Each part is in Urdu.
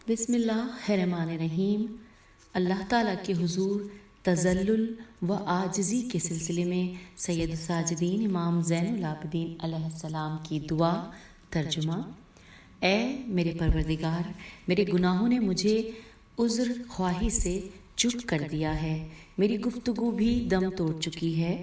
بسم اللہ الرحمن الرحیم۔ اللہ تعالیٰ کے حضور تذلل و عاجزی کے سلسلے میں سید الساجدین امام زین العابدین علیہ السلام کی دعا ترجمہ۔ اے میرے پروردگار، میرے گناہوں نے مجھے عذر خواہی سے چپ کر دیا ہے، میری گفتگو بھی دم توڑ چکی ہے،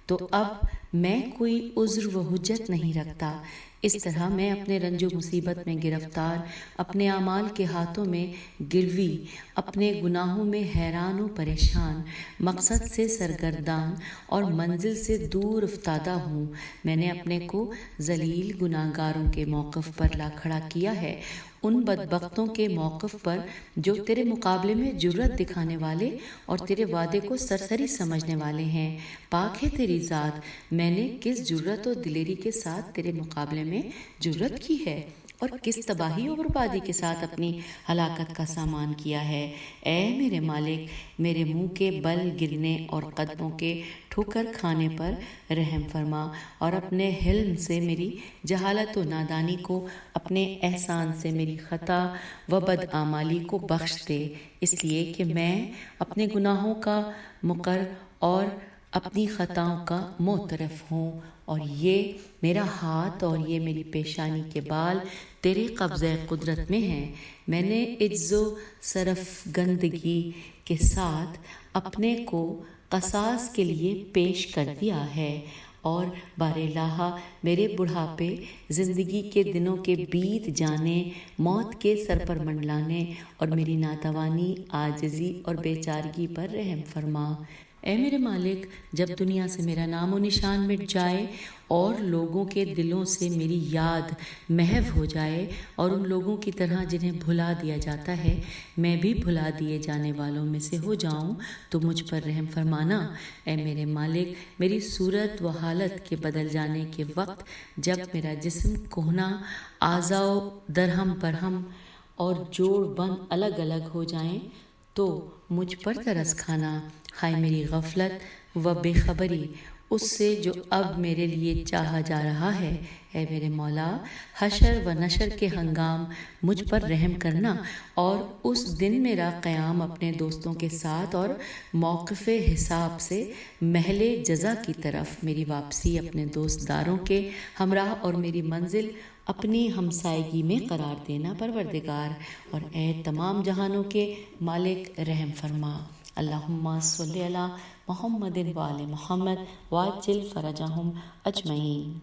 تو اب میں کوئی عذر و حجت نہیں رکھتا۔ اس طرح میں اپنے رنج و مصیبت میں گرفتار، اپنے اعمال کے ہاتھوں میں گروی، اپنے گناہوں میں حیران و پریشان، مقصد سے سرگردان اور منزل سے دور افتادہ ہوں۔ میں نے اپنے کو ذلیل گناہگاروں کے موقف پر لا کھڑا کیا ہے، ان بدبختوں کے موقف پر جو تیرے مقابلے میں جرأت دکھانے والے اور تیرے وعدے کو سرسری سمجھنے والے ہیں۔ پاک ہے تیری ذات، میں نے کس جرأت و دلیری کے ساتھ تیرے مقابلے میں جرأت کی ہے اور کس تباہی و بربادی کے ساتھ اپنی ہلاکت کا سامان کیا ہے۔ اے میرے مالک، میرے منہ کے بل گرنے اور قدموں کے ٹھوکر کھانے پر رحم فرما، اور اپنے حلم سے میری جہالت و نادانی کو، اپنے احسان سے میری خطا و بدعمالی کو بخش دے، اس لیے کہ میں اپنے گناہوں کا مقر اور اپنی خطاؤں کا معترف ہوں، اور یہ میرا ہاتھ اور یہ میری پیشانی کے بال تیرے قبضہ قدرت میں ہیں۔ میں نے عجز و سرفگندگی کے ساتھ اپنے کو قصاص کے لیے پیش کر دیا ہے، اور بار الہ میرے بڑھاپے، زندگی کے دنوں کے بیت جانے، موت کے سر پر منڈلانے اور میری ناتوانی، عاجزی اور بے چارگی پر رحم فرما۔ اے میرے مالک، جب دنیا سے میرا نام و نشان مٹ جائے اور لوگوں کے دلوں سے میری یاد محو ہو جائے، اور ان لوگوں کی طرح جنہیں بھلا دیا جاتا ہے میں بھی بھلا دیے جانے والوں میں سے ہو جاؤں، تو مجھ پر رحم فرمانا۔ اے میرے مالک، میری صورت و حالت کے بدل جانے کے وقت، جب میرا جسم کہنا، اعضاء و درہم برہم اور جوڑ بند الگ الگ ہو جائیں، تو مجھ پر ترس کھانا۔ ہائے میری غفلت و بے خبری اس سے جو اب میرے لیے چاہا جا رہا ہے۔ اے میرے مولا، حشر و نشر کے ہنگام مجھ پر رحم کرنا، اور اس دن میرا قیام اپنے دوستوں کے ساتھ اور موقف حساب سے محل جزا کی طرف میری واپسی اپنے دوست داروں کے ہمراہ اور میری منزل اپنی ہمسائیگی میں قرار دینا پروردگار۔ اور اے تمام جہانوں کے مالک، رحم فرما۔ اللہم صلی علی محمد و آل محمد وعجل فرجہم اجمعین۔